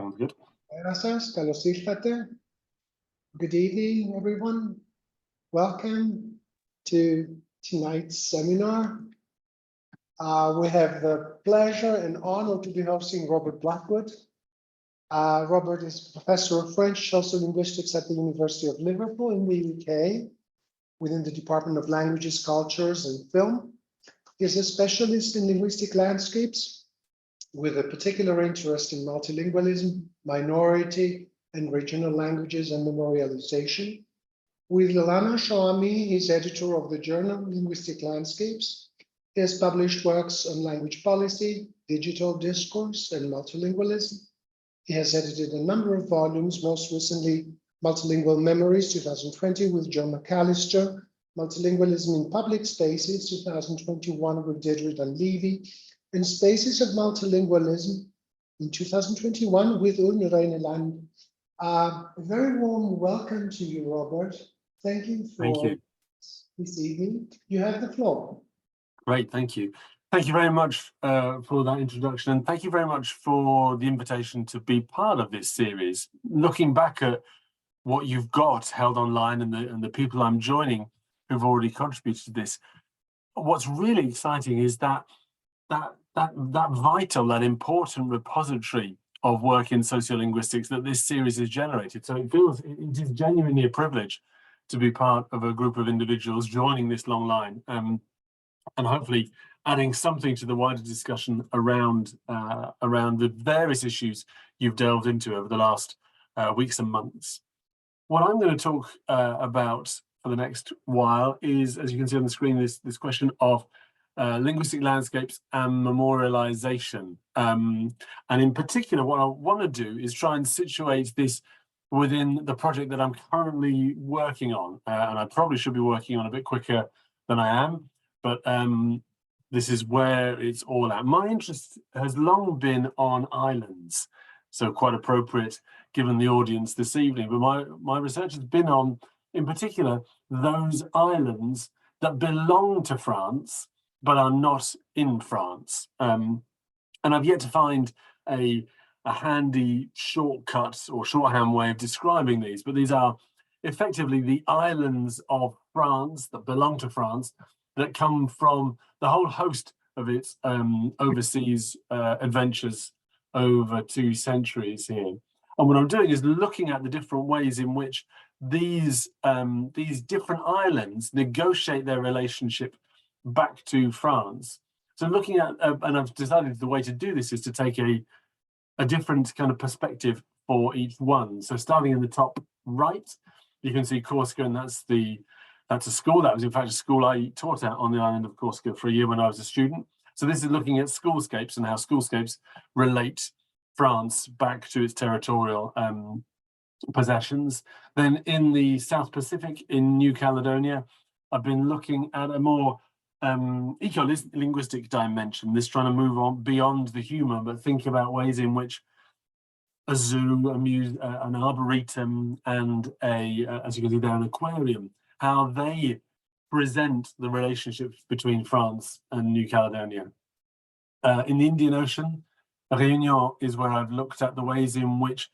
Sounds good. Gracias, καλώς ήρθατε. Good evening, everyone. Welcome to tonight's seminar. We have the pleasure and honor to be hosting Robert Blackwood. Robert is Professor of French Social Linguistics at the University of Liverpool in the UK, within the Department of Languages, Cultures and Film. He is a specialist in linguistic landscapes, with a particular interest in multilingualism, minority and regional languages, and memorialisation. With Ilana Shawami, he's editor of the journal Linguistic Landscapes. He has published works on language policy, digital discourse, and multilingualism. He has edited a number of volumes, most recently Multilingual Memories 2020 with John McAllister, Multilingualism in Public Spaces 2021 with Didrid and Levy, and Spaces of Multilingualism in 2021 with Ulm Rheinland. A very warm welcome to you, Robert. Thank you for this evening. You have the floor. Great, thank you. Thank you very much for that introduction, and thank you very much for the invitation to be part of this series. Looking back at what you've got held online and the people I'm joining who've already contributed to this, what's really exciting is that important repository of work in sociolinguistics that this series has generated. So it is genuinely a privilege to be part of a group of individuals joining this long line, and hopefully adding something to the wider discussion around the various issues you've delved into over the last weeks and months. What I'm going to talk about for the next while is, as you can see on the screen, this question of linguistic landscapes and memorialisation. And in particular, what I want to do is try and situate this within the project that I'm currently working on. And I probably should be working on a bit quicker than I am, but this is where it's all at. My interest has long been on islands, so quite appropriate given the audience this evening. But my research has been on, in particular, those islands that belong to France, but are not in France. And I've yet to find a handy shortcut or shorthand way of describing these, but these are effectively the islands of France that belong to France that come from the whole host of its overseas adventures over 2 centuries here. And what I'm doing is looking at the different ways in which these different islands negotiate their relationship back to France. So looking at, and I've decided the way to do this is to take a different kind of perspective for each one. So starting in the top right, you can see Corsica, and that's a school. That was in fact a school I taught at on the island of Corsica for a year when I was a student. So this is looking at schoolscapes and how schoolscapes relate France back to its territorial possessions. Then in the South Pacific, in New Caledonia, I've been looking at a more eco-linguistic dimension, this trying to move on beyond the human, but think about ways in which a zoo, an arboretum, and as you can see there, an aquarium, how they present the relationships between France and New Caledonia. In the Indian Ocean, Réunion is where I've looked at the ways in which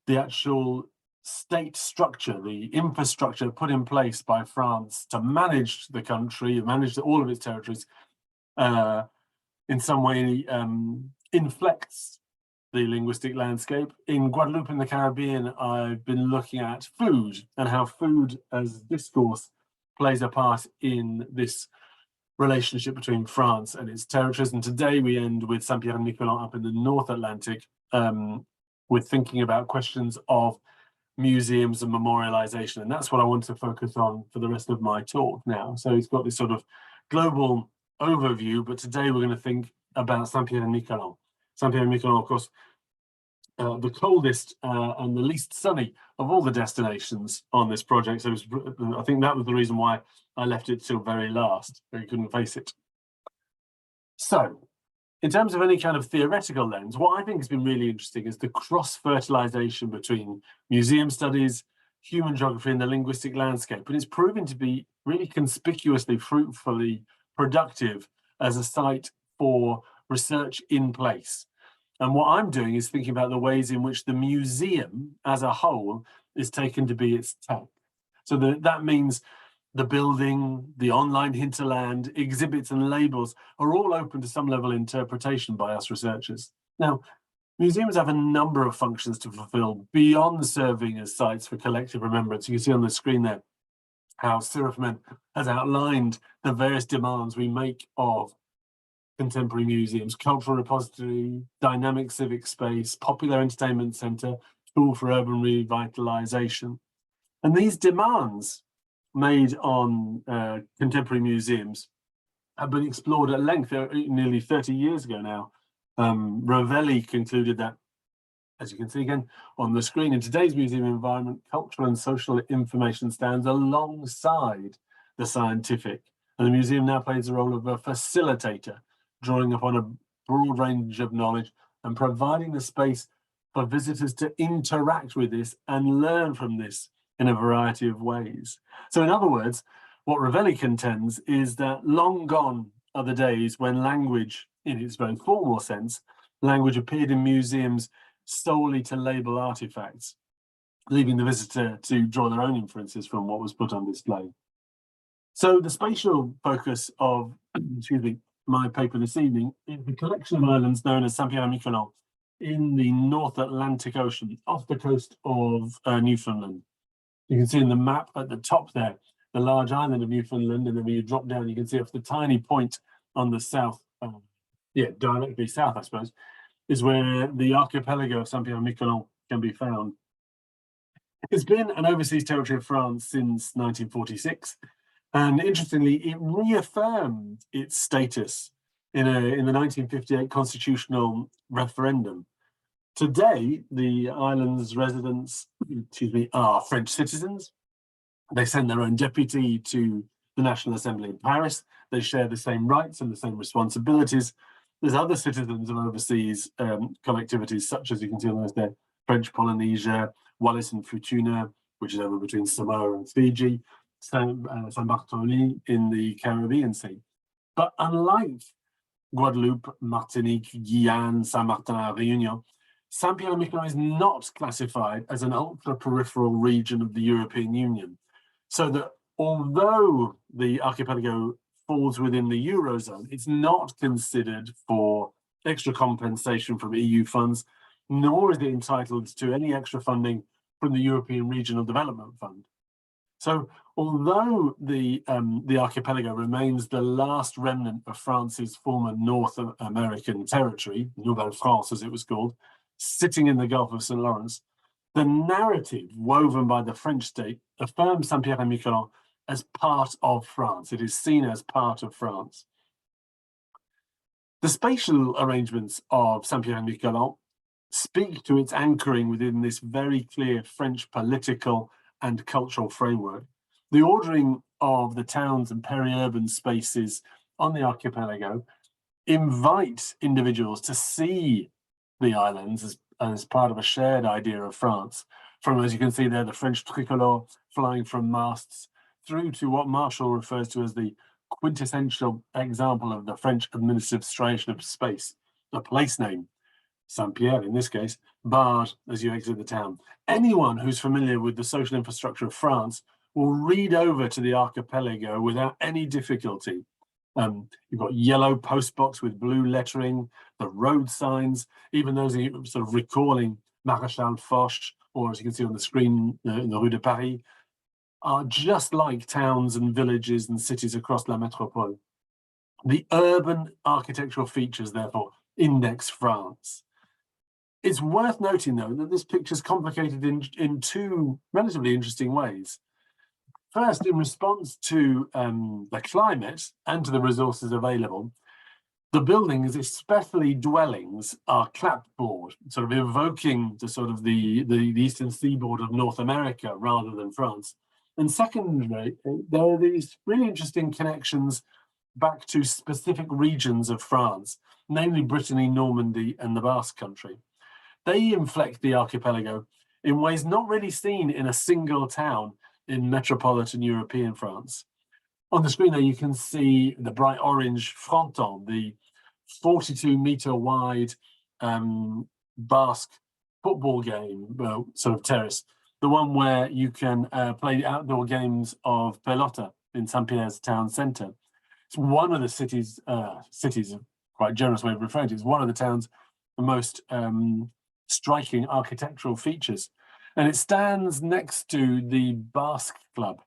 the actual state structure, the infrastructure put in place by France to manage the country, manage all of its territories, in some way inflects the linguistic landscape. In Guadeloupe in the Caribbean, I've been looking at food and how food as discourse plays a part in this relationship between France and its territories. And today we end with Saint-Pierre-and-Miquelon up in the North Atlantic, with thinking about questions of museums and memorialisation. And that's what I want to focus on for the rest of my talk now. So it's got this sort of global overview, but today we're going to think about Saint-Pierre-and-Miquelon. Saint-Pierre-and-Miquelon, of course, the coldest and the least sunny of all the destinations on this project. So I think that was the reason why I left it till very last, where you couldn't face it. So in terms of any kind of theoretical lens, what I think has been really interesting is the cross-fertilisation between museum studies, human geography, and the linguistic landscape. And it's proven to be really conspicuously, fruitfully productive as a site for research in place. And what I'm doing is thinking about the ways in which the museum as a whole is taken to be its text. So that means the building, the online hinterland, exhibits and labels are all open to some level of interpretation by us researchers. Now, museums have a number of functions to fulfill beyond serving as sites for collective remembrance. You can see on the screen there how Sirifman has outlined the various demands we make of contemporary museums: cultural repository, dynamic civic space, popular entertainment centre, tool for urban revitalisation. And these demands made on contemporary museums have been explored at length nearly 30 years ago now. Ravelli concluded that, as you can see again on the screen, in today's museum environment, cultural and social information stands alongside the scientific, and the museum now plays the role of a facilitator, drawing upon a broad range of knowledge and providing the space for visitors to interact with this and learn from this in a variety of ways. So in other words, what Ravelli contends is that long gone are the days when language, in its very formal sense, language appeared in museums solely to label artifacts, leaving the visitor to draw their own inferences from what was put on display. So the spatial focus of, excuse me, my paper this evening is the collection of islands known as Saint-Pierre-and-Miquelon in the North Atlantic Ocean, off the coast of Newfoundland. You can see in the map at the top there, the large island of Newfoundland, and then when you drop down, you can see off the tiny point on the south, directly south, I suppose, is where the archipelago of Saint-Pierre-and-Miquelon can be found. It's been an overseas territory of France since 1946, and interestingly, it reaffirmed its status in the 1958 constitutional referendum. Today, the island's residents, are French citizens. They send their own deputy to the National Assembly in Paris. They share the same rights and the same responsibilities. There's other citizens of overseas collectivities, such as you can see on the list there, French Polynesia, Wallis and Futuna, which is over between Samoa and Fiji, Saint Bartholomew in the Caribbean Sea. But unlike Guadeloupe, Martinique, Guyane, Saint-Martin, Réunion, Saint-Pierre-and-Miquelon is not classified as an ultra-peripheral region of the European Union. So that although the archipelago falls within the Eurozone, it's not considered for extra compensation from EU funds, nor is it entitled to any extra funding from the European Regional Development Fund. So although the archipelago remains the last remnant of France's former North American territory, Nouvelle-France as it was called, sitting in the Gulf of St. Lawrence, the narrative woven by the French state affirms Saint-Pierre-and-Miquelon as part of France. It is seen as part of France. The spatial arrangements of Saint-Pierre-and-Miquelon speak to its anchoring within this very clear French political and cultural framework. The ordering of the towns and peri-urban spaces on the archipelago invite individuals to see the islands as part of a shared idea of France. From, as you can see there, the French tricolor flying from masts through to what Marshall refers to as the quintessential example of the French administration of space, a place name, Saint-Pierre in this case, barred as you exit the town. Anyone who's familiar with the social infrastructure of France will read over to the archipelago without any difficulty. You've got yellow postbox with blue lettering, the road signs, even those sort of recalling Maréchal Foch, or as you can see on the screen, in the Rue de Paris, are just like towns and villages and cities across La Métropole. The urban architectural features, therefore, index France. It's worth noting, though, that this picture is complicated in two relatively interesting ways. First, in response to the climate and to the resources available, the buildings, especially dwellings, are clapboard, sort of evoking the eastern seaboard of North America rather than France. And secondly, there are these really interesting connections back to specific regions of France, namely Brittany, Normandy, and the Basque Country. They inflect the archipelago in ways not really seen in a single town in metropolitan European France. On the screen there, you can see the bright orange fronton, the 42-meter wide Basque football game, well, sort of terrace, the one where you can play outdoor games of pelota in Saint-Pierre's town centre. It's one of the cities, cities, a quite generous way of referring to it, it's one of the town's most striking architectural features. And it stands next to the Basque Club.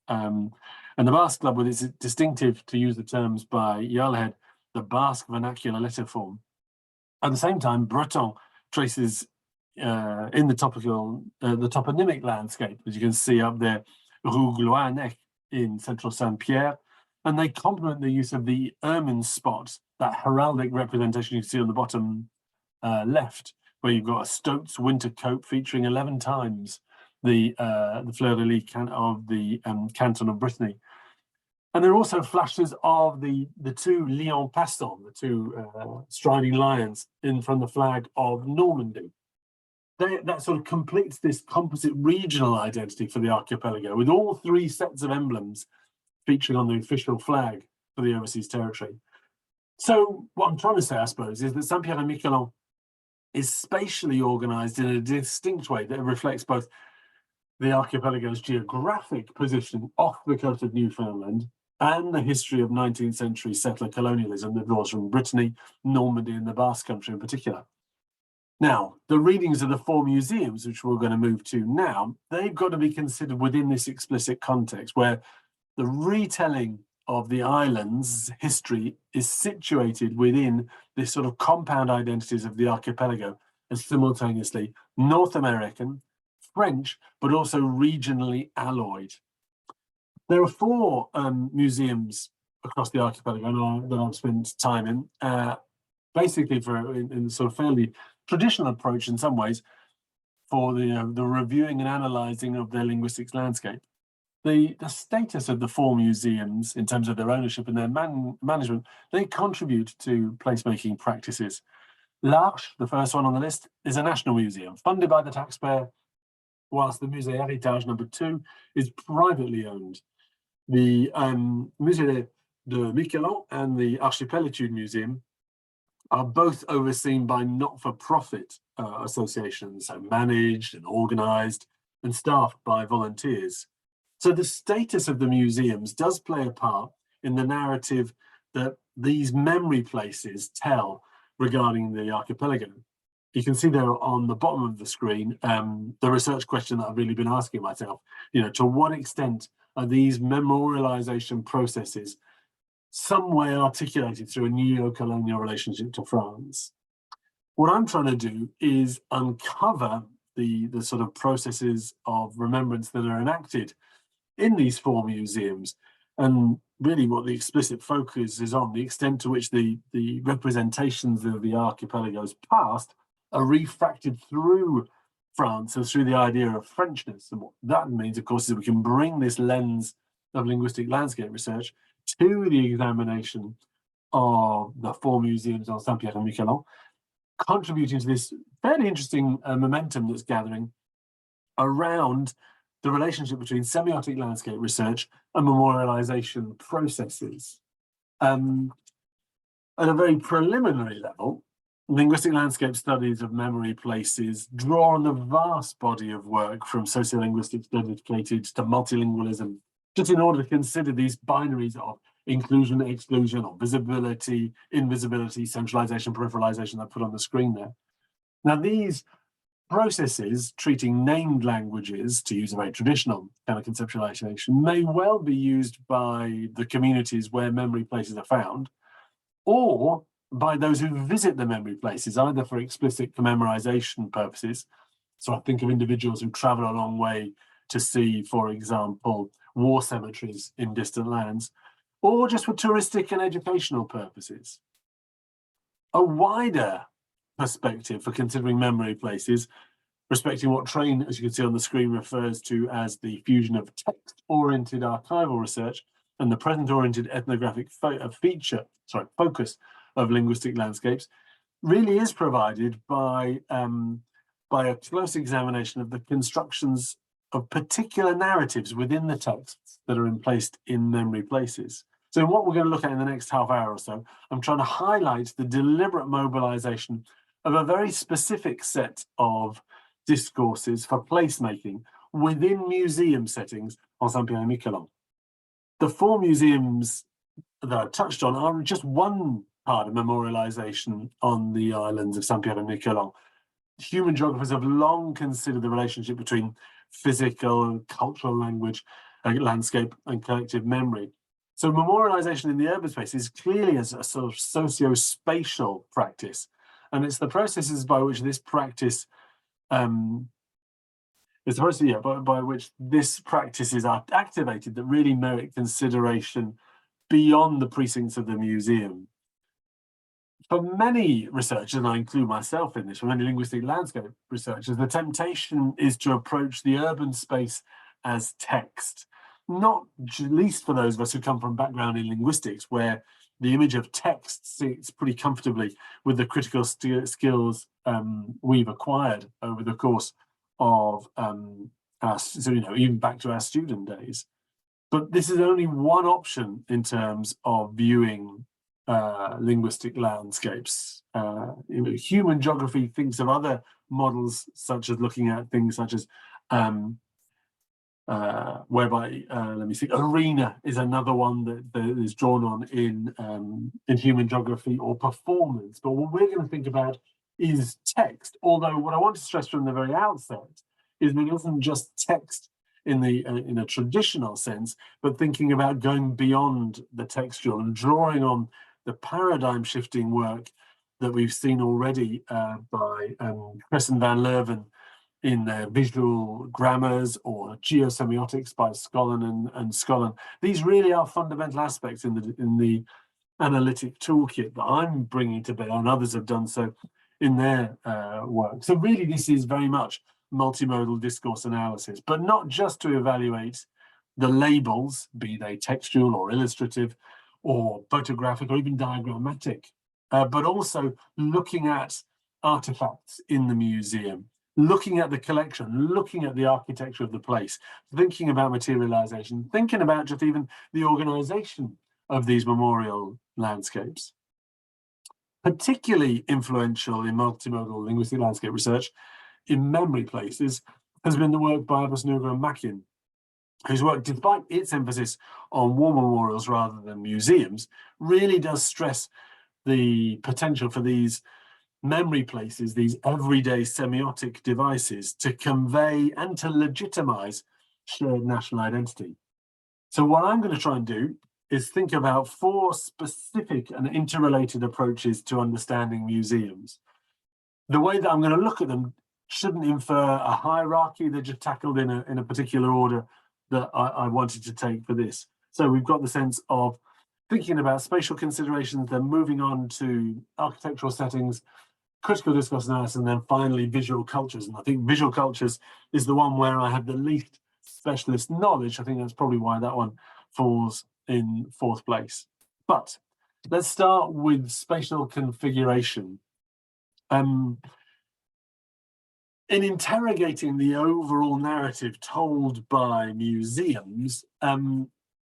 And the Basque Club, with its distinctive, to use the terms by Yarlhead, the Basque vernacular letter form. At the same time, Breton traces in the toponymic landscape, as you can see up there, Rue Gloanec in central Saint-Pierre, and they complement the use of the ermine spot, that heraldic representation you see on the bottom left, where you've got a Stoats winter coat featuring 11 times the fleur-de-lis of the canton of Brittany. And there are also flashes of the two lions passants, the two striding lions from the flag of Normandy. That sort of completes this composite regional identity for the archipelago, with all three sets of emblems featuring on the official flag for the overseas territory. So what I'm trying to say, I suppose, is that Saint-Pierre-and-Miquelon is spatially organised in a distinct way that reflects both the archipelago's geographic position off the coast of Newfoundland and the history of 19th century settler colonialism that draws from Brittany, Normandy, and the Basque Country in particular. Now, the readings of the four museums, which we're going to move to now, they've got to be considered within this explicit context where the retelling of the island's history is situated within this sort of compound identities of the archipelago as simultaneously North American, French, but also regionally alloyed. There are four museums across the archipelago that I've spent time in, basically in sort of fairly traditional approach in some ways for the reviewing and analysing of their linguistic landscape. The status of the four museums in terms of their ownership and their management, they contribute to placemaking practices. L'Arche, the first one on the list, is a national museum funded by the taxpayer, whilst the Musée Héritage number 2 is privately owned. The Musée de Miquelon and the Archipelago Museum are both overseen by not-for-profit associations, so managed and organised and staffed by volunteers. So the status of the museums does play a part in the narrative that these memory places tell regarding the archipelago. You can see there on the bottom of the screen the research question that I've really been asking myself, to what extent are these memorialisation processes some way articulated through a neo-colonial relationship to France? What I'm trying to do is uncover the sort of processes of remembrance that are enacted in these four museums, and really what the explicit focus is on, the extent to which the representations of the archipelago's past are refracted through France and through the idea of Frenchness. And what that means, of course, is that we can bring this lens of linguistic landscape research to the examination of the four museums on Saint-Pierre-and-Miquelon, contributing to this fairly interesting momentum that's gathering around the relationship between semiotic landscape research and memorialisation processes. At a very preliminary level, linguistic landscape studies of memory places draw on the vast body of work from sociolinguistics dedicated to multilingualism, just in order to consider these binaries of inclusion, exclusion, or visibility, invisibility, centralisation, peripheralisation I put on the screen there. Now, these processes treating named languages, to use a very traditional kind of conceptualization, may well be used by the communities where memory places are found, or by those who visit the memory places, either for explicit commemorization purposes. So I think of individuals who travel a long way to see, for example, war cemeteries in distant lands, or just for touristic and educational purposes. A wider perspective for considering memory places, respecting what Train, as you can see on the screen, refers to as the fusion of text-oriented archival research and the present-oriented ethnographic focus of linguistic landscapes, really is provided by a close examination of the constructions of particular narratives within the texts that are placed in memory places. So what we're going to look at in the next half hour or so, I'm trying to highlight the deliberate mobilization of a very specific set of discourses for placemaking within museum settings on Saint-Pierre-and-Miquelon. The 4 museums that I've touched on are just one part of memorialisation on the islands of Saint-Pierre-and-Miquelon. Human geographers have long considered the relationship between physical and cultural language, landscape and collective memory. So memorialisation in the urban space is clearly a sort of socio-spatial practice. And it's the processes by which this practice by which this practice is activated that really merit consideration beyond the precincts of the museum. For many researchers, and I include myself in this, for many linguistic landscape researchers, the temptation is to approach the urban space as text, not least for those of us who come from background in linguistics, where the image of text sits pretty comfortably with the critical skills we've acquired over the course of even back to our student days. But this is only one option in terms of viewing linguistic landscapes. Human geography thinks of other models, such as looking at things such as whereby arena is another one that is drawn on in human geography, or performance. But what we're going to think about is text. Although what I want to stress from the very outset is that it isn't just text in a traditional sense, but thinking about going beyond the textual and drawing on the paradigm shifting work that we've seen already by Crescent van Leeuwen in their visual grammars, or geosemiotics by Scollin and Scollin. These really are fundamental aspects in the analytic toolkit that I'm bringing to bear, and others have done so in their work. So really this is very much multimodal discourse analysis, but not just to evaluate the labels, be they textual or illustrative or photographic or even diagrammatic, but also looking at artifacts in the museum, looking at the collection, looking at the architecture of the place, thinking about materialization, thinking about just even the organization of these memorial landscapes. Particularly influential in multimodal linguistic landscape research in memory places has been the work by Eepgh and Mackin, whose work, despite its emphasis on war memorials rather than museums, really does stress the potential for these memory places, these everyday semiotic devices, to convey and to legitimize shared national identity. So what I'm going to try and do is think about 4 specific and interrelated approaches to understanding museums. The way that I'm going to look at them shouldn't infer a hierarchy. They're just tackled in a particular order that I wanted to take for this. So we've got the sense of thinking about spatial considerations, then moving on to architectural settings, critical discourse analysis, and then finally visual cultures. And I think visual cultures is the one where I have the least specialist knowledge. I think that's probably why that one falls in 4th place. But let's start with spatial configuration. In interrogating the overall narrative told by museums, a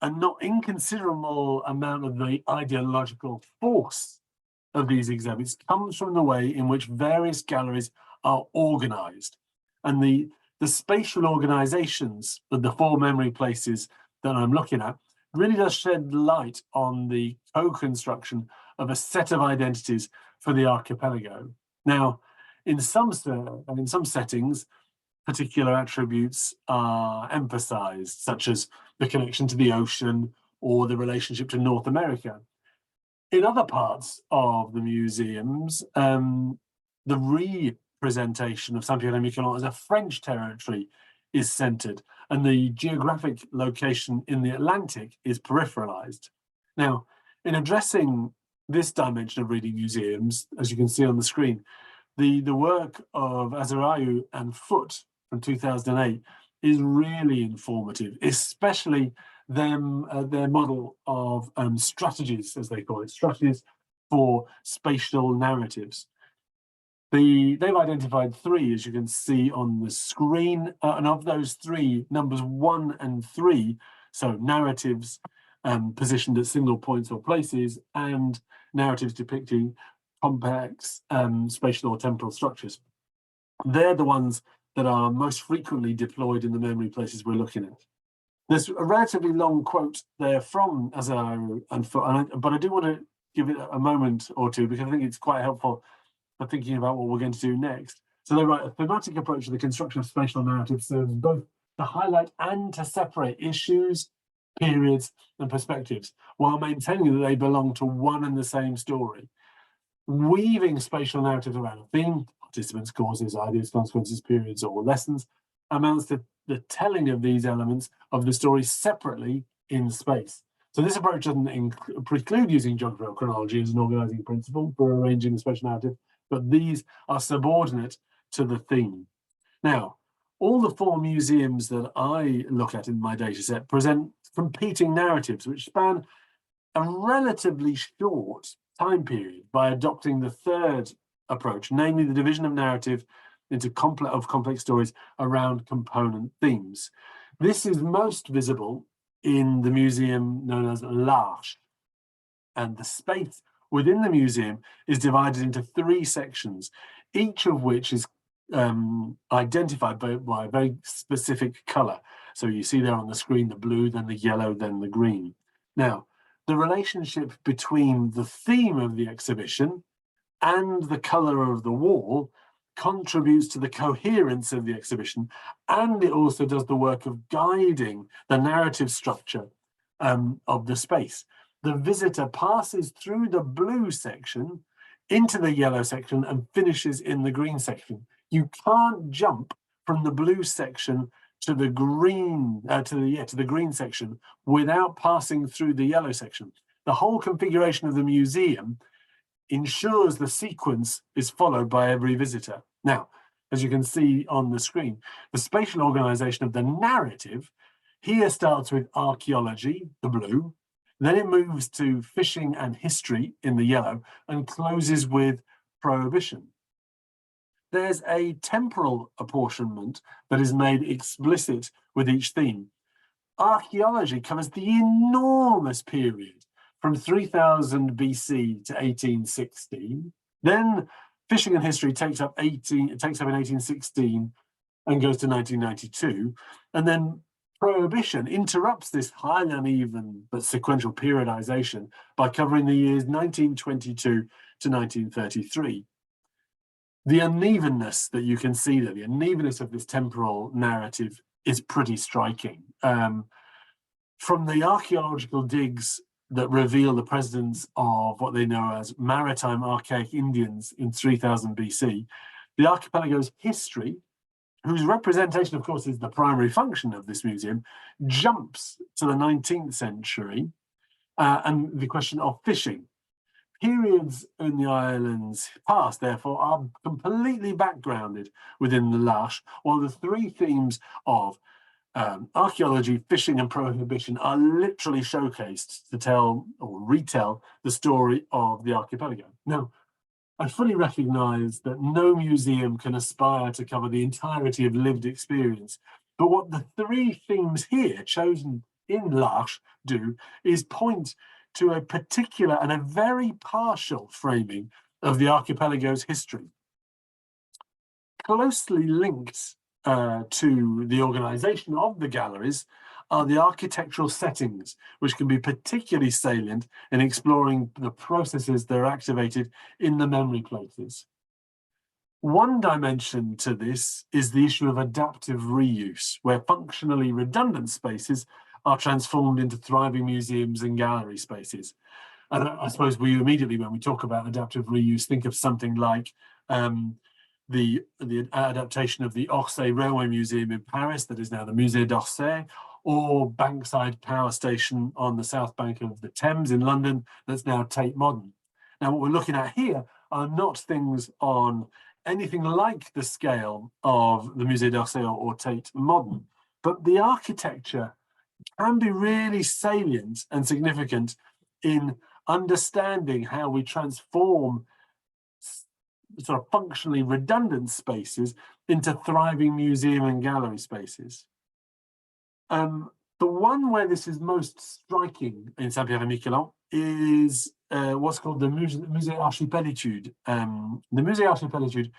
not inconsiderable amount of the ideological force of these exhibits comes from the way in which various galleries are organized. And the spatial organizations of the 4 memory places that I'm looking at really does shed light on the co-construction of a set of identities for the archipelago. Now, in some settings, particular attributes are emphasized, such as the connection to the ocean or the relationship to North America. In other parts of the museums, the representation of Saint-Pierre-and-Miquelon as a French territory is centered, and the geographic location in the Atlantic is peripheralized. Now, in addressing this dimension of reading museums, as you can see on the screen, the work of Azarayu and Foote from 2008 is really informative, especially their model of strategies, as they call it, strategies for spatial narratives. They've identified 3, as you can see on the screen, and of those 3, numbers 1 and 3, so narratives positioned at single points or places, and narratives depicting complex spatial or temporal structures. They're the ones that are most frequently deployed in the memory places we're looking at. There's a relatively long quote there from Azaro but I do want to give it a moment or two because I think it's quite helpful for thinking about what we're going to do next. So they write, a thematic approach to the construction of spatial narratives serves both to highlight and to separate issues, periods, and perspectives, while maintaining that they belong to one and the same story. Weaving spatial narratives around a theme, participants, causes, ideas, consequences, periods, or lessons, amounts to the telling of these elements of the story separately in space. So this approach doesn't preclude using geography or chronology as an organizing principle for arranging the spatial narrative, but these are subordinate to the theme. Now, all the 4 museums that I look at in my data set present competing narratives which span a relatively short time period by adopting the third approach, namely the division of narrative into complex stories around component themes. This is most visible in the museum known as L'Arche, and the space within the museum is divided into 3 sections, each of which is identified by a very specific color. So you see there on the screen the blue, then the yellow, then the green. Now, the relationship between the theme of the exhibition and the color of the wall contributes to the coherence of the exhibition, and it also does the work of guiding the narrative structure of the space. The visitor passes through the blue section into the yellow section and finishes in the green section. You can't jump from the blue section to the green to the green section without passing through the yellow section. The whole configuration of the museum ensures the sequence is followed by every visitor. Now, as you can see on the screen, the spatial organization of the narrative here starts with archaeology, the blue, then it moves to fishing and history in the yellow, and closes with prohibition. There's a temporal apportionment that is made explicit with each theme. Archaeology covers the enormous period from 3000 BC to 1816. Then fishing and history takes up in 1816 and goes to 1992. And then prohibition interrupts this highly uneven but sequential periodization by covering the years 1922 to 1933. The unevenness that you can see there, the unevenness of this temporal narrative is pretty striking. From the archaeological digs that reveal the presence of what they know as maritime archaic Indians in 3000 BC, the archipelago's history, whose representation, of course, is the primary function of this museum, jumps to the 19th century and the question of fishing. Periods in the island's past, therefore, are completely backgrounded within the L'Arche, while the 3 themes of archaeology, fishing, and prohibition are literally showcased to tell or retell the story of the archipelago. Now, I fully recognize that no museum can aspire to cover the entirety of lived experience, but what the 3 themes here chosen in L'Arche do is point to a particular and a very partial framing of the archipelago's history. Closely linked to the organization of the galleries are the architectural settings, which can be particularly salient in exploring the processes that are activated in the memory places. One dimension to this is the issue of adaptive reuse, where functionally redundant spaces are transformed into thriving museums and gallery spaces. And I suppose we immediately, when we talk about adaptive reuse, think of something like the adaptation of the Orsay Railway Museum in Paris, that is now the Musée d'Orsay, or Bankside Power Station on the south bank of the Thames in London, that's now Tate Modern. Now, what we're looking at here are not things on anything like the scale of the Musée d'Orsay or Tate Modern, but the architecture can be really salient and significant in understanding how we transform sort of functionally redundant spaces into thriving museum and gallery spaces. The one where this is most striking in Saint-Pierre-and-Miquelon is what's called the Musée Archipelago. The Musée Archipelago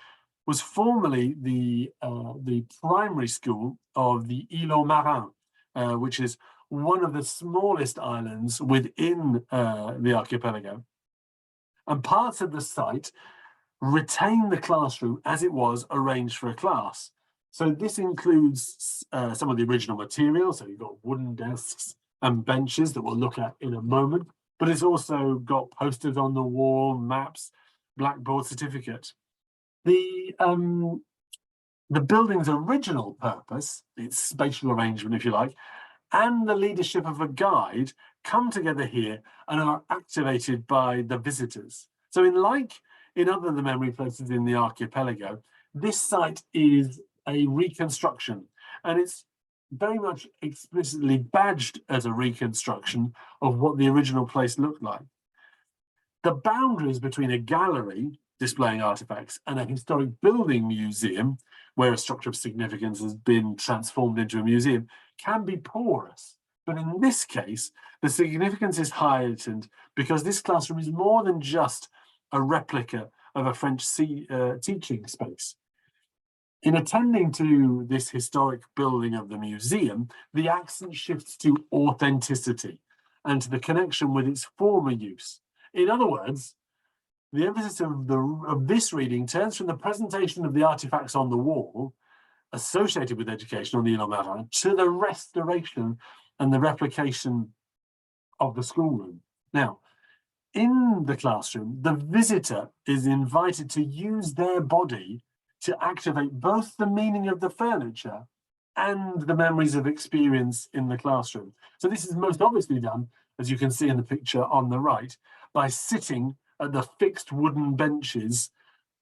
was formerly the primary school of the Île aux Marins, which is one of the smallest islands within the archipelago. And parts of the site retain the classroom as it was arranged for a class. So this includes some of the original materials. So you've got wooden desks and benches that we'll look at in a moment, but it's also got posters on the wall, maps, Blackboard certificate. The building's original purpose, its spatial arrangement, if you like, and the leadership of a guide come together here and are activated by the visitors. So in other the memory places in the archipelago, this site is a reconstruction, and it's very much explicitly badged as a reconstruction of what the original place looked like. The boundaries between a gallery displaying artifacts and a historic building museum, where a structure of significance has been transformed into a museum, can be porous. But in this case, the significance is heightened because this classroom is more than just a replica of a French teaching space. In attending to this historic building of the museum, the accent shifts to authenticity and to the connection with its former use. In other words, the emphasis of this reading turns from the presentation of the artifacts on the wall associated with education on the Île aux Marins to the restoration and the replication of the schoolroom. Now, in the classroom, the visitor is invited to use their body to activate both the meaning of the furniture and the memories of experience in the classroom. So this is most obviously done, as you can see in the picture on the right, by sitting at the fixed wooden benches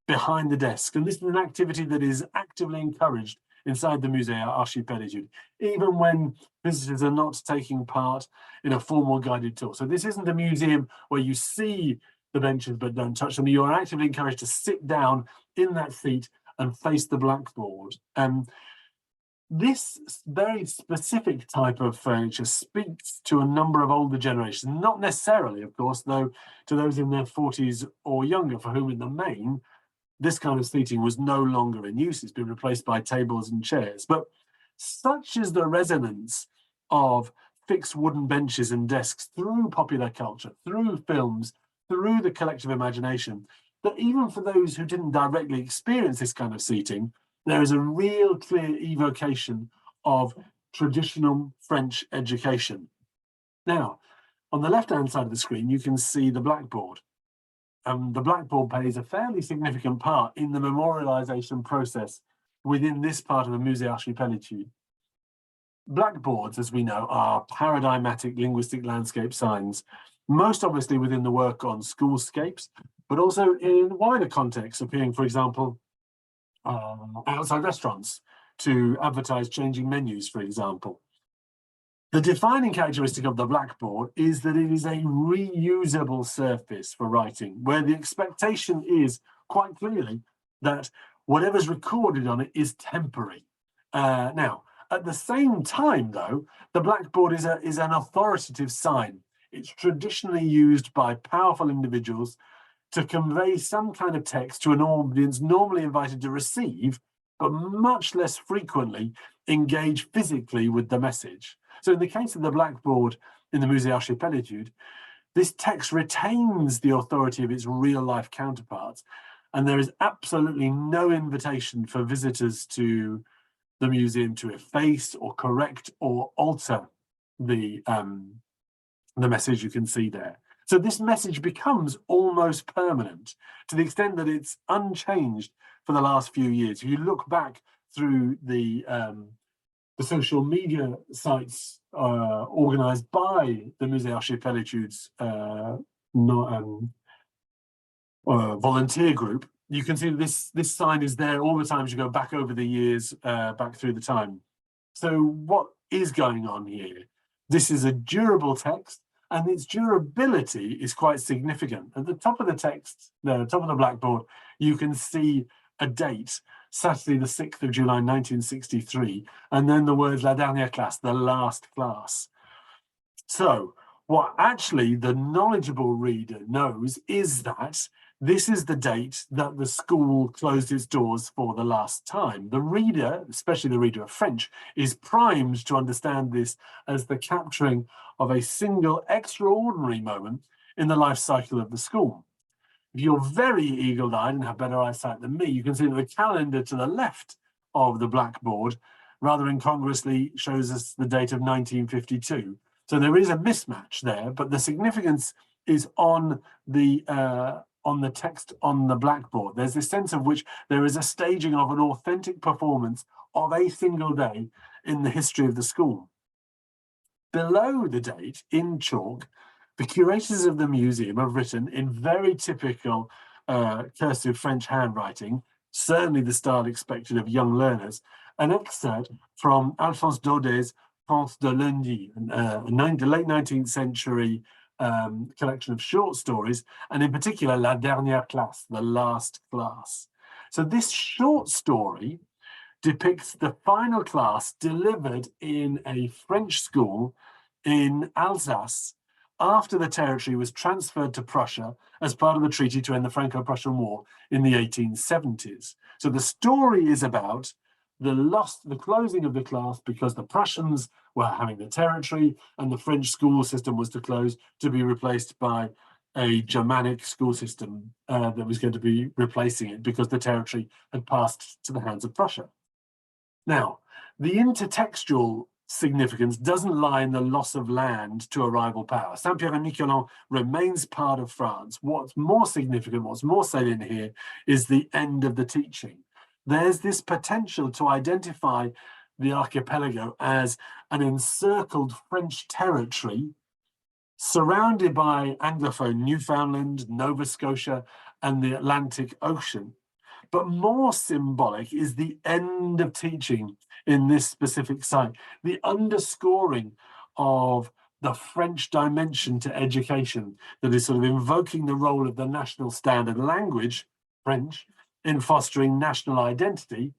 behind the desk. And this is an activity that is actively encouraged inside the Musée Archipelago, even when visitors are not taking part in a formal guided tour. So this isn't a museum where you see the benches but don't touch them. You're actively encouraged to sit down in that seat and face the blackboard. This very specific type of furniture speaks to a number of older generations, not necessarily, of course, though, to those in their 40s or younger, for whom in the main, this kind of seating was no longer in use. It's been replaced by tables and chairs. But such is the resonance of fixed wooden benches and desks through popular culture, through films, through the collective imagination, that even for those who didn't directly experience this kind of seating, there is a real clear evocation of traditional French education. Now, on the left-hand side of the screen, you can see the blackboard. The blackboard plays a fairly significant part in the memorialisation process within this part of the Musée Archipelago. Blackboards, as we know, are paradigmatic linguistic landscape signs, most obviously within the work on schoolscapes, but also in wider contexts, appearing, for example, outside restaurants to advertise changing menus, for example. The defining characteristic of the blackboard is that it is a reusable surface for writing, where the expectation is quite clearly that whatever's recorded on it is temporary. Now, at the same time, though, the blackboard is an authoritative sign. It's traditionally used by powerful individuals to convey some kind of text to an audience normally invited to receive, but much less frequently engage physically with the message. So in the case of the blackboard in the Musée Archipelago, this text retains the authority of its real-life counterparts, and there is absolutely no invitation for visitors to the museum to efface or correct or alter the message you can see there. So this message becomes almost permanent to the extent that it's unchanged for the last few years. If you look back through the social media sites organized by the Musée Archipelago's volunteer group, you can see this sign is there all the time as you go back over the years, back through the time. So what is going on here? This is a durable text, and its durability is quite significant. At the top of the text, the top of the blackboard, you can see a date, Saturday the 6th of July 1963, and then the words La dernière classe, the last class. So What actually the knowledgeable reader knows is that this is the date that the school closed its doors for the last time. The reader, especially the reader of French, is primed to understand this as the capturing of a single extraordinary moment in the life cycle of the school. If you're very eagle-eyed and have better eyesight than me, you can see that the calendar to the left of the blackboard rather incongruously shows us the date of 1952. So there is a mismatch there, but the significance is on the text on the blackboard. There's this sense of which there is a staging of an authentic performance of a single day in the history of the school. Below the date, in chalk, the curators of the museum have written in very typical cursive French handwriting, certainly the style expected of young learners, an excerpt from Alphonse Daudet's Contes de Lundi, a late 19th century collection of short stories, and in particular, La Dernière Classe, the last class. So this short story depicts the final class delivered in a French school in Alsace after the territory was transferred to Prussia as part of the treaty to end the Franco-Prussian War in the 1870s. So the story is about the closing of the class because the Prussians were having the territory and the French school system was to close to be replaced by a Germanic school system that was going to be replacing it because the territory had passed to the hands of Prussia. Now, the intertextual significance doesn't lie in the loss of land to a rival power. Saint-Pierre-and-Miquelon remains part of France. What's more significant, what's more salient here is the end of the teaching. There's this potential to identify the archipelago as an encircled French territory surrounded by Anglophone Newfoundland, Nova Scotia, and the Atlantic Ocean. But more symbolic is the end of teaching in this specific site, the underscoring of the French dimension to education that is sort of invoking the role of the national standard language, French, in fostering national identity,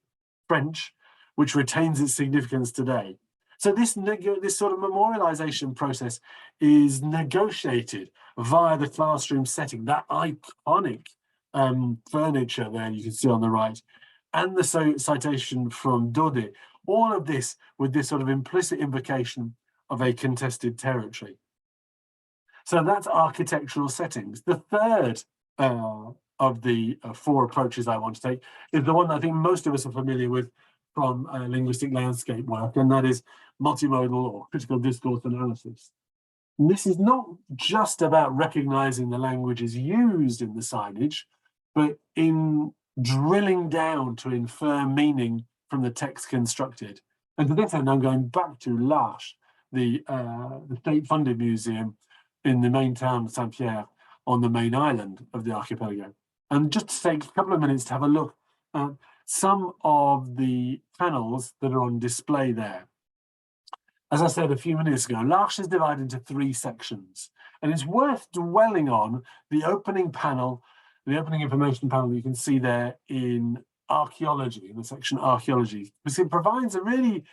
French, which retains its significance today. So this sort of memorialization process is negotiated via the classroom setting, that iconic furniture there you can see on the right, and the citation from Daudet, all of this with this sort of implicit invocation of a contested territory. So that's architectural settings. The third of the four approaches I want to take is the one that I think most of us are familiar with from linguistic landscape work, and that is multimodal or critical discourse analysis. And this is not just about recognizing the languages used in the signage, but in drilling down to infer meaning from the text constructed. And to this end, I'm going back to L'Arche, the state-funded museum in the main town of Saint-Pierre on the main island of the archipelago. And just to take a couple of minutes to have a look at some of the panels that are on display there. As I said a few minutes ago, L'Arche is divided into three sections, and it's worth dwelling on the opening panel, the opening information panel that you can see there in archaeology, in the section archaeology, because it provides a really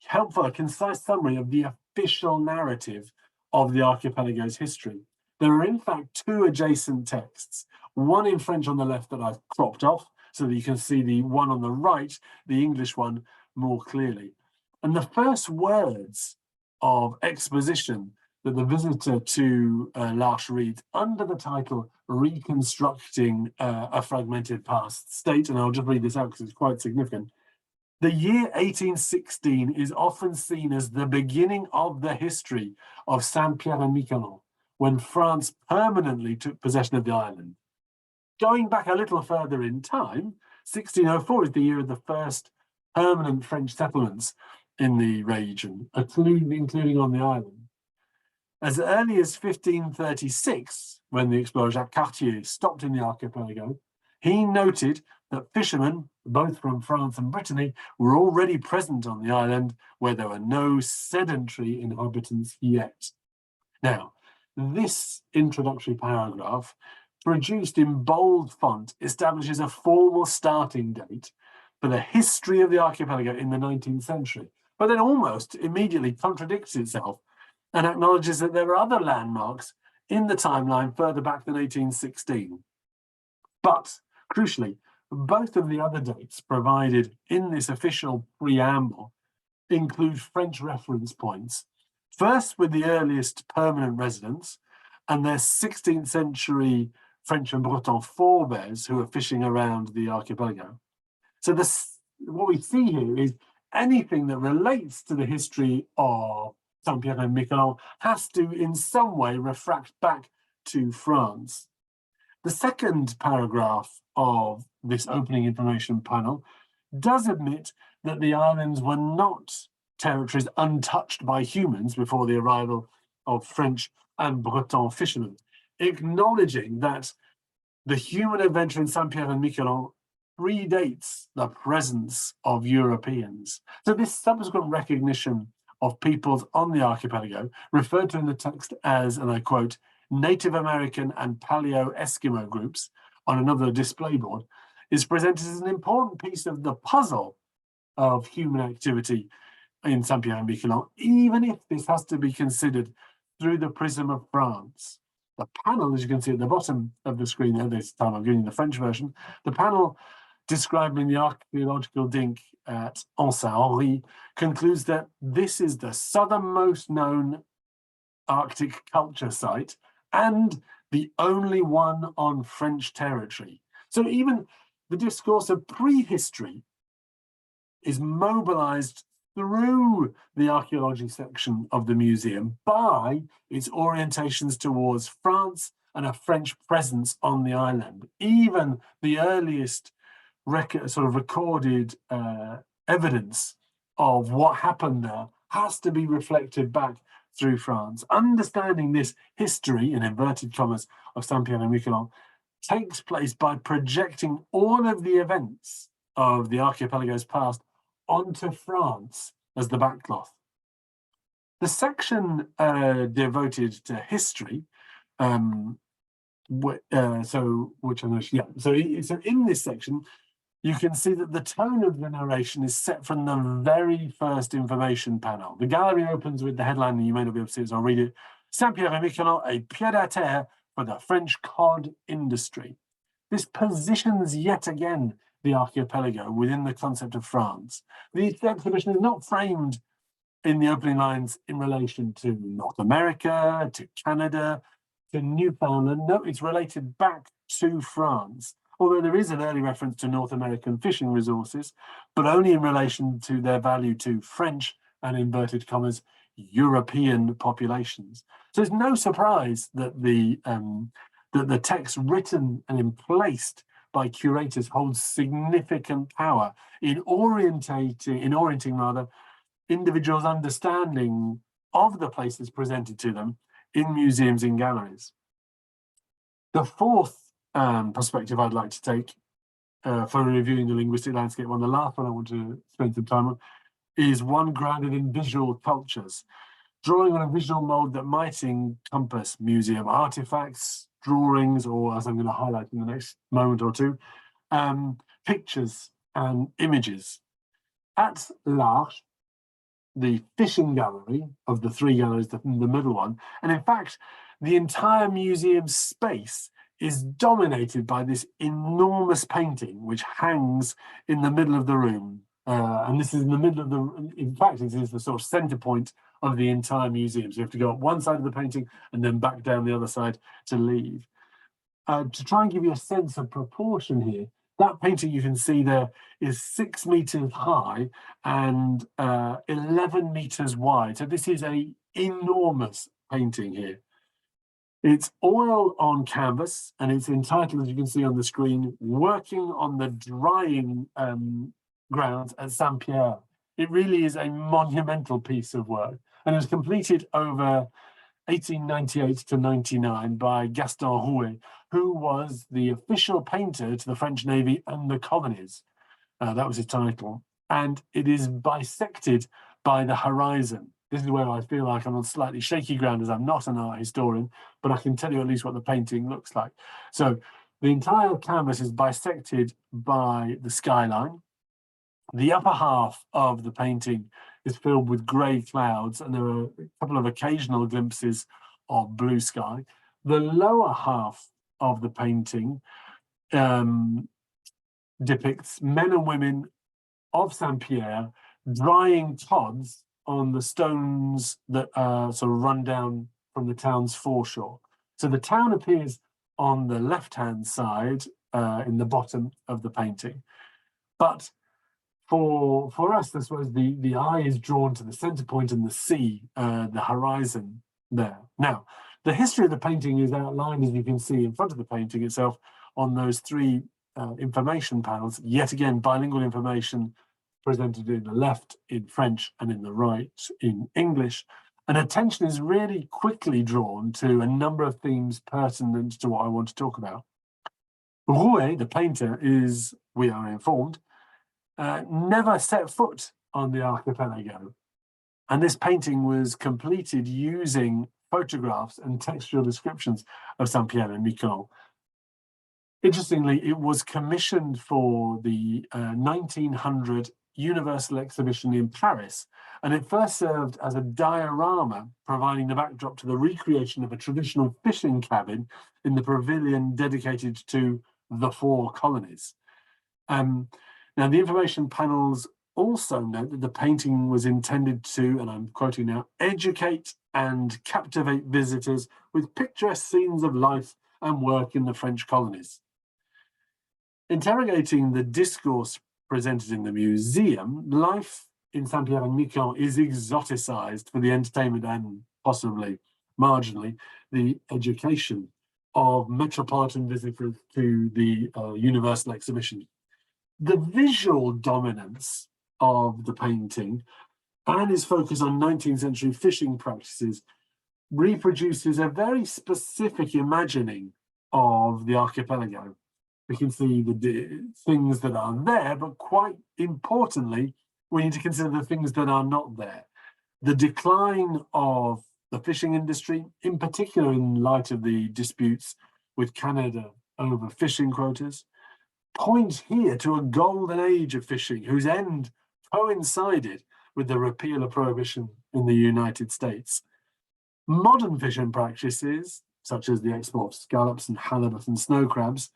helpful, concise summary of the official narrative of the archipelago's history. There are in fact two adjacent texts, one in French on the left that I've cropped off so that you can see the one on the right, the English one, more clearly. And the first words of exposition that the visitor to L'Arche reads under the title Reconstructing a Fragmented Past state, and I'll just read this out because it's quite significant. The year 1816 is often seen as the beginning of the history of Saint-Pierre-and-Miquelon, when France permanently took possession of the island. Going back a little further in time, 1604 is the year of the first permanent French settlements in the region, including on the island. As early as 1536, when the explorer Jacques Cartier stopped in the archipelago, he noted that fishermen, both from France and Brittany, were already present on the island where there were no sedentary inhabitants yet. Now, this introductory paragraph, produced in bold font, establishes a formal starting date for the history of the archipelago in the 19th century, but then almost immediately contradicts itself and acknowledges that there are other landmarks in the timeline further back than 1816. But, crucially, both of the other dates provided in this official preamble include French reference points, first with the earliest permanent residents and their 16th century French and Breton forebears who are fishing around the archipelago. So what we see here is anything that relates to the history of Saint-Pierre-and-Miquelon has to in some way refract back to France. The second paragraph of this opening information panel does admit that the islands were not territories untouched by humans before the arrival of French and Breton fishermen, acknowledging that the human adventure in Saint-Pierre-and-Miquelon predates the presence of Europeans. So this subsequent recognition of peoples on the archipelago, referred to in the text as, and I quote, Native American and Paleo-Eskimo groups on another display board, is presented as an important piece of the puzzle of human activity in Saint-Pierre-and-Miquelon, even if this has to be considered through the prism of France. The panel, as you can see at the bottom of the screen there, this time I'm giving the French version, the panel describing the archaeological dink at Saint-Henri concludes that this is the southernmost known Arctic culture site and the only one on French territory. So even the discourse of prehistory is mobilized through the archaeology section of the museum by its orientations towards France and a French presence on the island. Even the earliest recorded evidence of what happened there has to be reflected back through France. Understanding this history, in inverted commas, of Saint-Pierre-and-Miquelon takes place by projecting all of the events of the archipelago's past onto France as the backcloth. The section devoted to history, so in this section, you can see that the tone of the narration is set from the very first information panel. The gallery opens with the headline, and you may not be able to see it, so I'll read it. Saint-Pierre-and-Miquelon, a pied-à-terre for the French cod industry. This positions yet again the archipelago within the concept of France. The exhibition is not framed in the opening lines in relation to North America, to Canada, to Newfoundland. No, it's related back to France, although there is an early reference to North American fishing resources, but only in relation to their value to French and inverted commas European populations. So it's no surprise that the text written and emplaced by curators holds significant power in orienting individuals' understanding of the places presented to them in museums and galleries. The fourth perspective I'd like to take for reviewing the linguistic landscape, the last one I want to spend some time on, is one grounded in visual cultures, drawing on a visual mode that might encompass museum artifacts, drawings, or, as I'm going to highlight in the next moment or two, pictures and images. At L'Arche, the fishing gallery of the three galleries, the middle one, and in fact, the entire museum space is dominated by this enormous painting which hangs in the middle of the room. And this is in the middle of in fact, it is the sort of center point of the entire museum. So you have to go up one side of the painting and then back down the other side to leave. To try and give you a sense of proportion here, that painting you can see there is 6 meters high and 11 meters wide. So this is an enormous painting here. It's oil on canvas, and it's entitled, as you can see on the screen, Working on the Drying Grounds at Saint-Pierre. It really is a monumental piece of work, and it was completed over 1898 to 99 by Gaston Rouet, who was the official painter to the French Navy and the colonies. That was his title. And it is bisected by the horizon. This is where I feel like I'm on slightly shaky ground, as I'm not an art historian, but I can tell you at least what the painting looks like. So the entire canvas is bisected by the skyline. The upper half of the painting is filled with grey clouds, and there are a couple of occasional glimpses of blue sky. The lower half of the painting depicts men and women of Saint-Pierre drying tods on the stones that are sort of run down from the town's foreshore. So the town appears on the left-hand side in the bottom of the painting. But for us, I suppose the eye is drawn to the center point and the sea, the horizon there. Now, the history of the painting is outlined, as you can see in front of the painting itself, on those three information panels. Yet again, bilingual information presented in the left in French and in the right in English. And attention is really quickly drawn to a number of themes pertinent to what I want to talk about. Rouet, the painter, is, we are informed, never set foot on the archipelago. And this painting was completed using photographs and textual descriptions of Saint-Pierre-and-Miquelon. Interestingly, it was commissioned for the 1900 Universal Exhibition in Paris, and it first served as a diorama, providing the backdrop to the recreation of a traditional fishing cabin in the pavilion dedicated to the 4 colonies. Now, the information panels also note that the painting was intended to, and I'm quoting now, educate and captivate visitors with picturesque scenes of life and work in the French colonies. Interrogating the discourse presented in the museum, life in Saint-Pierre-and-Miquelon is exoticized for the entertainment and possibly, marginally, the education of metropolitan visitors to the Universal Exhibition. The visual dominance of the painting and its focus on 19th century fishing practices reproduces a very specific imagining of the archipelago. We can see the things that are there, but quite importantly, we need to consider the things that are not there. The decline of the fishing industry, in particular in light of the disputes with Canada over fishing quotas, point here to a golden age of fishing whose end coincided with the repeal of prohibition in the United States. Modern fishing practices, such as the export of scallops and halibut and snow crabs,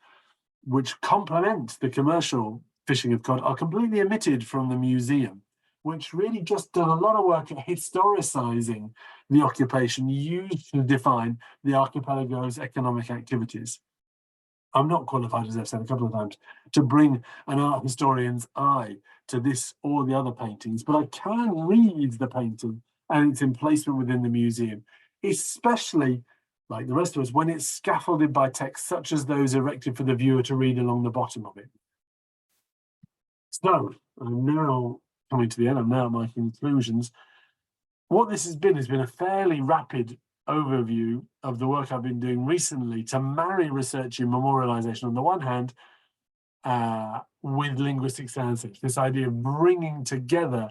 which complement the commercial fishing of cod, are completely omitted from the museum, which really just does a lot of work at historicizing the occupation used to define the archipelago's economic activities. I'm not qualified, as I've said a couple of times, to bring an art historian's eye to this or the other paintings, but I can read the painting and its emplacement within the museum, especially, like the rest of us, when it's scaffolded by text such as those erected for the viewer to read along the bottom of it. So, I'm now coming to the end, I'm now at my conclusions. What this has been a fairly rapid overview of the work I've been doing recently to marry research in memorialisation on the one hand with linguistic landscapes, this idea of bringing together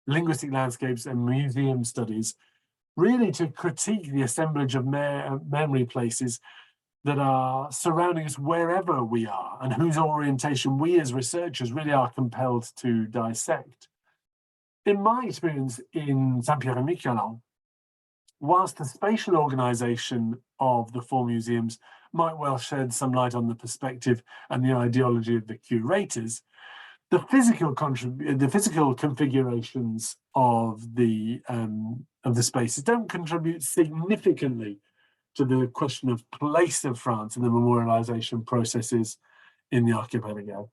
linguistic landscapes and museum studies, really to critique the assemblage of memory places that are surrounding us wherever we are and whose orientation we as researchers really are compelled to dissect. In my experience in Saint-Pierre-and-Miquelon, whilst the spatial organisation of the 4 museums might well shed some light on the perspective and the ideology of the curators, the physical configurations of the spaces don't contribute significantly to the question of place of France in the memorialisation processes in the archipelago.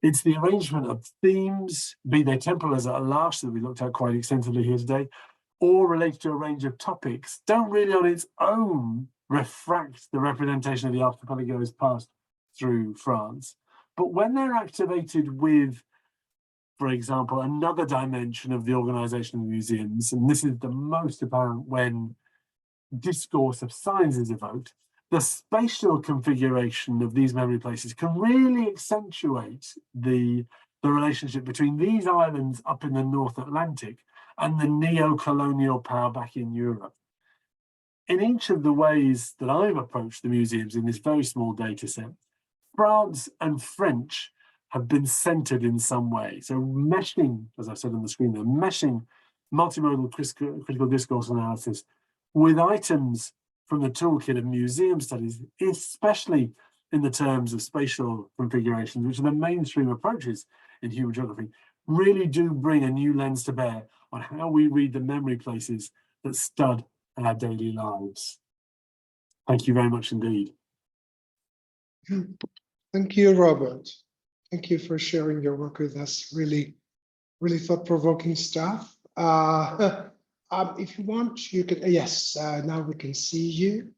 It's the arrangement of themes, be they temporal as at large, that we looked at quite extensively here today, or related to a range of topics, don't really on its own refract the representation of the archipelago as passed through France. But when they're activated with, for example, another dimension of the organisation of museums, and this is the most apparent when discourse of signs is evoked, the spatial configuration of these memory places can really accentuate the relationship between these islands up in the North Atlantic and the neo-colonial power back in Europe. In each of the ways that I've approached the museums in this very small data set, France and French have been centered in some way. So meshing, as I said on the screen there, meshing multimodal critical discourse analysis with items from the toolkit of museum studies, especially in the terms of spatial configurations, which are the mainstream approaches in human geography, really do bring a new lens to bear on how we read the memory places that stud our daily lives. Thank you very much indeed. Thank you, Robert. Thank you for sharing your work with us. Really, really thought-provoking stuff. If you want, you can, yes, now we can see you,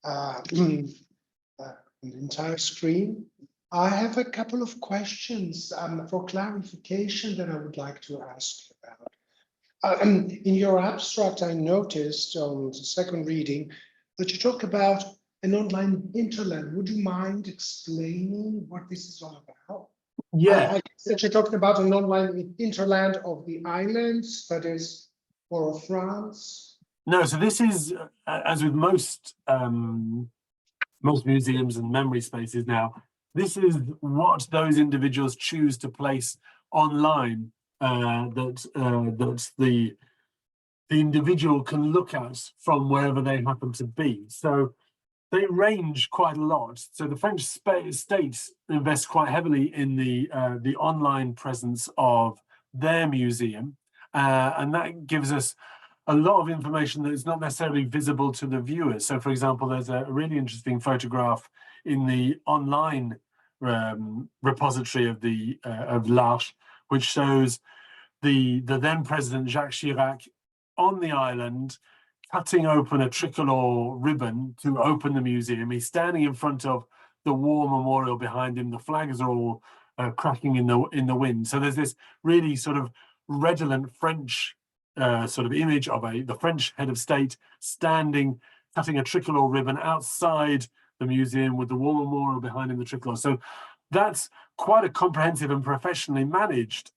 an entire screen. I have a couple of questions for clarification that I would like to ask you about. In your abstract, I noticed on the second reading that you talk about an online hinterland. Would you mind explaining what this is all about? Yeah. I guess that you're talking about an online hinterland of the islands, that is, or of France. No, so this is, as with most museums and memory spaces now, this is what those individuals choose to place online that the individual can look at from wherever they happen to be. So they range quite a lot. So the French state invests quite heavily in the online presence of their museum, and that gives us a lot of information that is not necessarily visible to the viewers. So, for example, there's a really interesting photograph in the online repository of l'Arche, which shows the then President Jacques Chirac on the island, cutting open a tricolor ribbon to open the museum. He's standing in front of the war memorial behind him. The flags are all cracking in the wind. So there's this really sort of redolent French sort of image of the French head of state standing, cutting a tricolor ribbon outside the museum with the war memorial behind him, the tricolor. So that's quite a comprehensive and professionally managed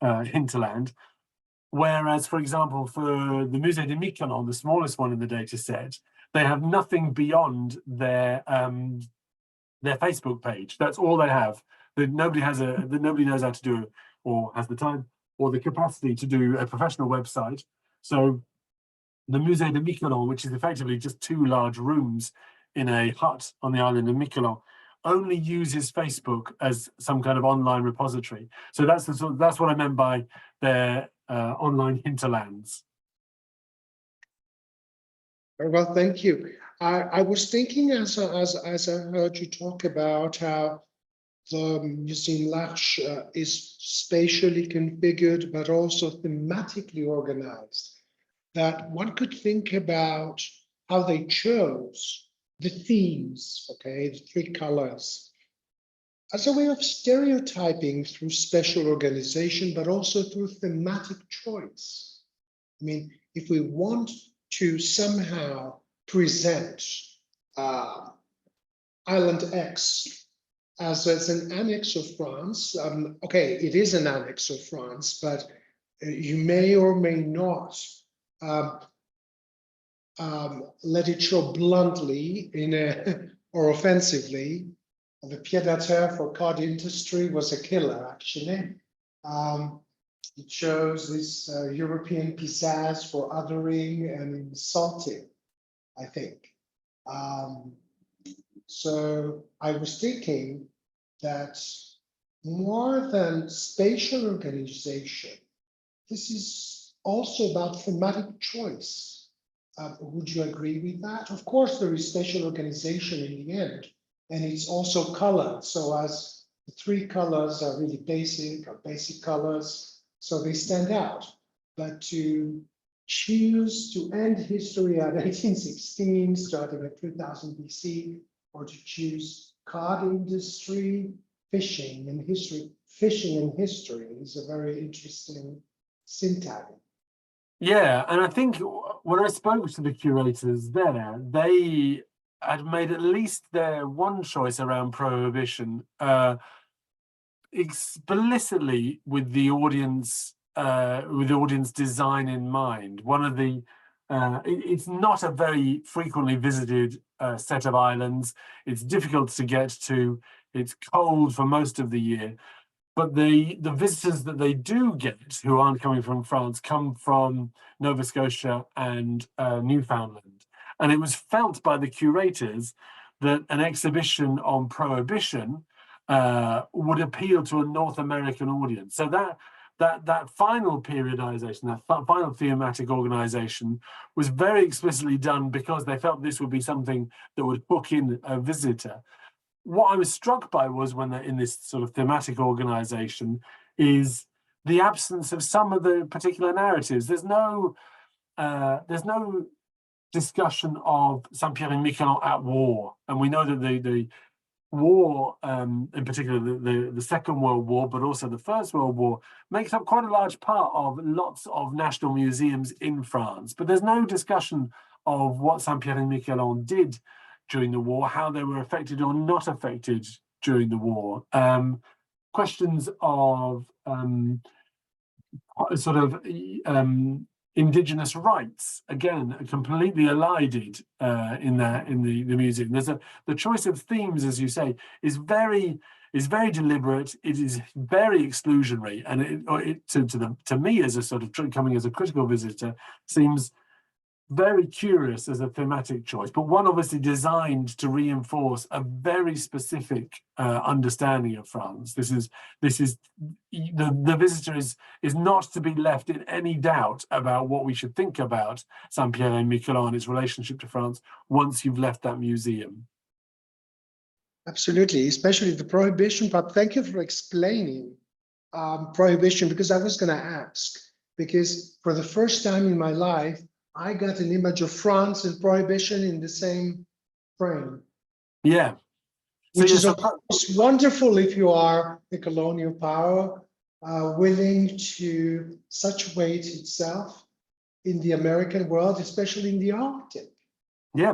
hinterland. Whereas, for example, for the Musée de Miquelon, the smallest one in the data set, they have nothing beyond their Facebook page. That's all they have. Nobody knows how to do it, or has the time or the capacity to do a professional website. So the Musée de Miquelon, which is effectively just 2 large rooms in a hut on the island of Miquelon, only uses Facebook as some kind of online repository. So that's what I meant by their online hinterlands. Very well, thank you. I was thinking as I heard you talk about how the Museum l'Arche is spatially configured, but also thematically organized, that one could think about how they chose the themes, okay, the 3 colors, as a way of stereotyping through spatial organization, but also through thematic choice. I mean, if we want to somehow present Island X as an annex of France, okay, it is an annex of France, but you may or may not let it show bluntly or offensively. The pied-à-terre for cod industry was a killer, actually. It shows this European pizzazz for othering and insulting, I think. So I was thinking that more than spatial organization, this is also about thematic choice. Would you agree with that? Of course, there is spatial organization in the end, and it's also colored. So as the 3 colors are really basic colors, so they stand out. But to choose to end history at 1816, starting at 3000 BC, or to choose cod industry, fishing and history is a very interesting syntax. Yeah, and I think when I spoke to the curators there, they had made at least their one choice around prohibition explicitly with the audience design in mind. One of the it's not a very frequently visited set of islands. It's difficult to get to. It's cold for most of the year. But the visitors that they do get, who aren't coming from France, come from Nova Scotia and Newfoundland. And it was felt by the curators that an exhibition on prohibition would appeal to a North American audience. So that final periodization, that final thematic organization was very explicitly done because they felt this would be something that would hook in a visitor. What I was struck by was when they're in this sort of thematic organization is the absence of some of the particular narratives. There's no discussion of Saint-Pierre-and-Miquelon at war, and we know that the war, in particular the Second World War, but also the First World War, makes up quite a large part of lots of national museums in France. But there's no discussion of what Saint-Pierre-and-Miquelon did during the war, how they were affected or not affected during the war. Questions of indigenous rights, again, completely elided in the museum. The choice of themes, as you say, is very deliberate. It is very exclusionary, and to me, as a sort of coming as a critical visitor, seems very curious as a thematic choice, but one obviously designed to reinforce a very specific understanding of France. The visitor is not to be left in any doubt about what we should think about Saint-Pierre-and-Miquelon and its relationship to France once you've left that museum. Absolutely, especially the prohibition part. Thank you for explaining prohibition, because I was going to ask, because for the first time in my life, I got an image of France and prohibition in the same frame. Yeah. Which is, of course, wonderful if you are a colonial power willing to situate itself in the American world, especially in the Arctic. Yeah.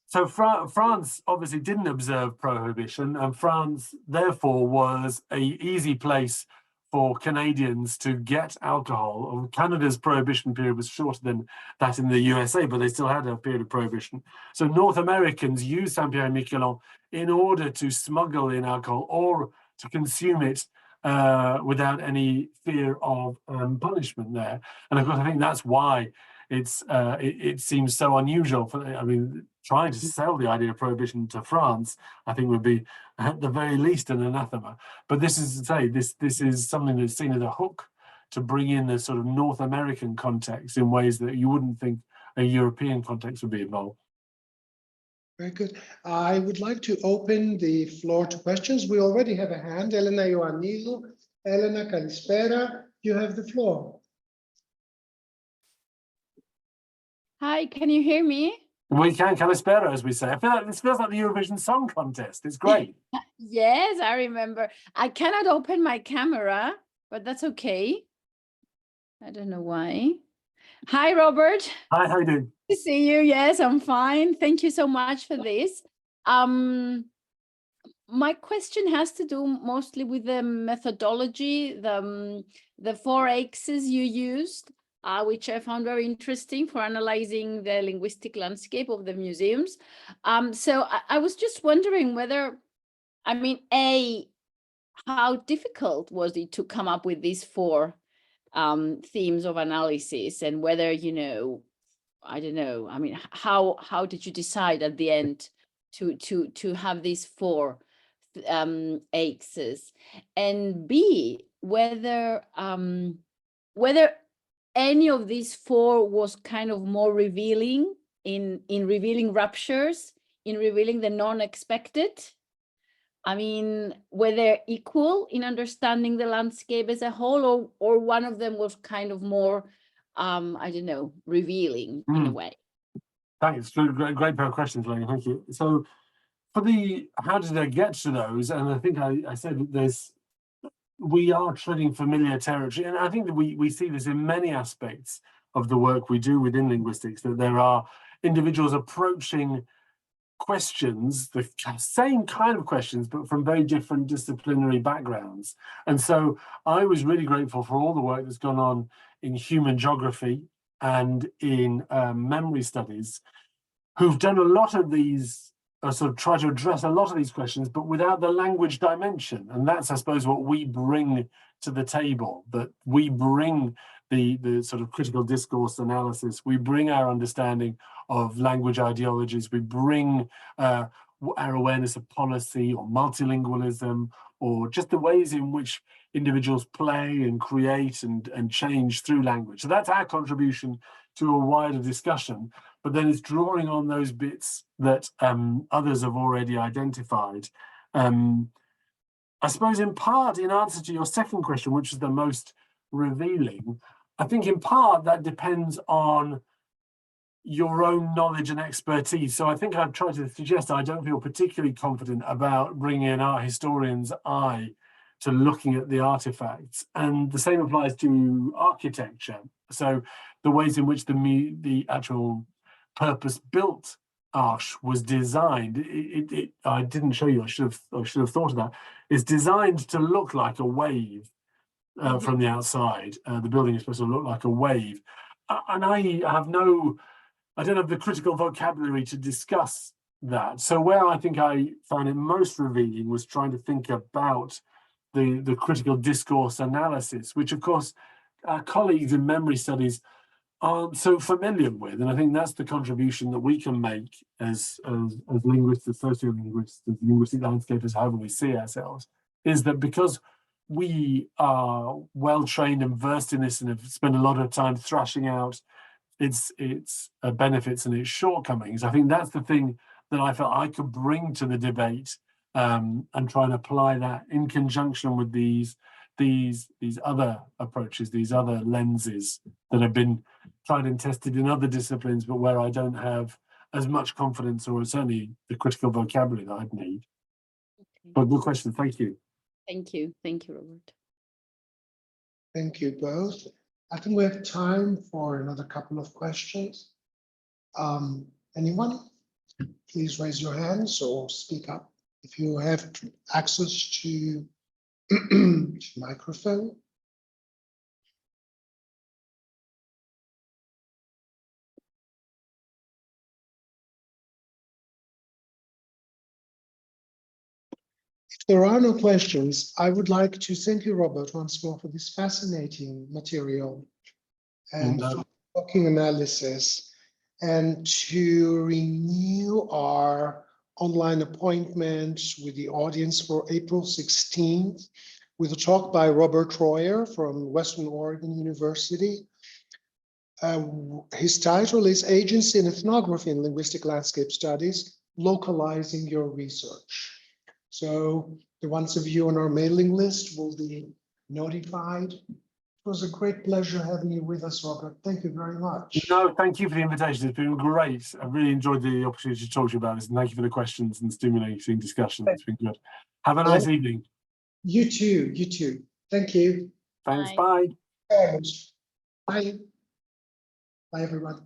So France obviously didn't observe prohibition, and France therefore was an easy place for Canadians to get alcohol. Canada's prohibition period was shorter than that in the USA, but they still had a period of prohibition. So North Americans used Saint-Pierre-and-Miquelon in order to smuggle in alcohol or to consume it without any fear of punishment there. And of course, I think that's why it seems so unusual. Trying to sell the idea of prohibition to France, I think, would be at the very least an anathema. But this is to say, this is something that's seen as a hook to bring in the sort of North American context in ways that you wouldn't think a European context would be involved. Very good. I would like to open the floor to questions. We already have a hand. Elena Ioannidou. Elena, kalispera. You have the floor. Hi, can you hear me? We can, kalispera, as we say. I feel like this feels like the Eurovision Song Contest. It's great. Yes, I remember. I cannot open my camera, but that's okay. I don't know why. Hi, Robert. Hi, how are you doing? Good to see you. Yes, I'm fine. Thank you so much for this. My question has to do mostly with the methodology, the 4 axes you used, which I found very interesting for analyzing the linguistic landscape of the museums. So I was just wondering whether, how difficult was it to come up with these 4 themes of analysis, and whether, I don't know, how did you decide at the end to have these 4 axes, and B, whether any of these 4 was kind of more revealing in revealing ruptures, in revealing the non-expected? Were they equal in understanding the landscape as a whole, or one of them was kind of more, I don't know, revealing in a way? Thanks. Great pair of questions, Lane. Thank you. So for how did I get to those? And I think I said we are treading familiar territory. And I think that we see this in many aspects of the work we do within linguistics, that there are individuals approaching questions, the same kind of questions, but from very different disciplinary backgrounds. And so I was really grateful for all the work that's gone on in human geography and in memory studies, who've done a lot of these sort of try to address a lot of these questions, but without the language dimension. And that's, I suppose, what we bring to the table, that we bring the sort of critical discourse analysis, we bring our understanding of language ideologies, we bring our awareness of policy or multilingualism, or just the ways in which individuals play and create and change through language. So that's our contribution to a wider discussion, but then it's drawing on those bits that others have already identified. I suppose in part, in answer to your second question, which is the most revealing, I think in part that depends on your own knowledge and expertise. So I think I've tried to suggest I don't feel particularly confident about bringing an art historian's eye to looking at the artifacts. And the same applies to architecture. So the ways in which the actual purpose-built arch was designed, I didn't show you, I should have thought of that. It's designed to look like a wave from the outside. The building is supposed to look like a wave. And I don't have the critical vocabulary to discuss that. So where I think I found it most revealing was trying to think about the critical discourse analysis, which of course our colleagues in memory studies aren't so familiar with. And I think that's the contribution that we can make as linguists, as sociolinguists, as linguistic landscapers, however we see ourselves, is that because we are well trained and versed in this and have spent a lot of time thrashing out its benefits and its shortcomings, I think that's the thing that I felt I could bring to the debate, and try and apply that in conjunction with these other approaches, these other lenses that have been tried and tested in other disciplines, but where I don't have as much confidence or certainly the critical vocabulary that I'd need. Okay. But good question, thank you. Thank you, Robert. Thank you both. I think we have time for another couple of questions. Anyone? Please raise your hands or speak up if you have access to microphone. If there are no questions, I would like to thank you, Robert, once more for this fascinating material and working analysis, and to renew our online appointment with the audience for April 16th with a talk by Robert Troyer from Western Oregon University. His title is Agency and Ethnography in Linguistic Landscape Studies, Localizing Your Research. So the ones of you on our mailing list will be notified. It was a great pleasure having you with us, Robert. Thank you very much. No, thank you for the invitation. It's been great. I really enjoyed the opportunity to talk to you about this, and thank you for the questions and stimulating discussion. It's been good. Have a nice evening. You too, you too. Thank you. Thanks, bye. Bye. Bye, everyone.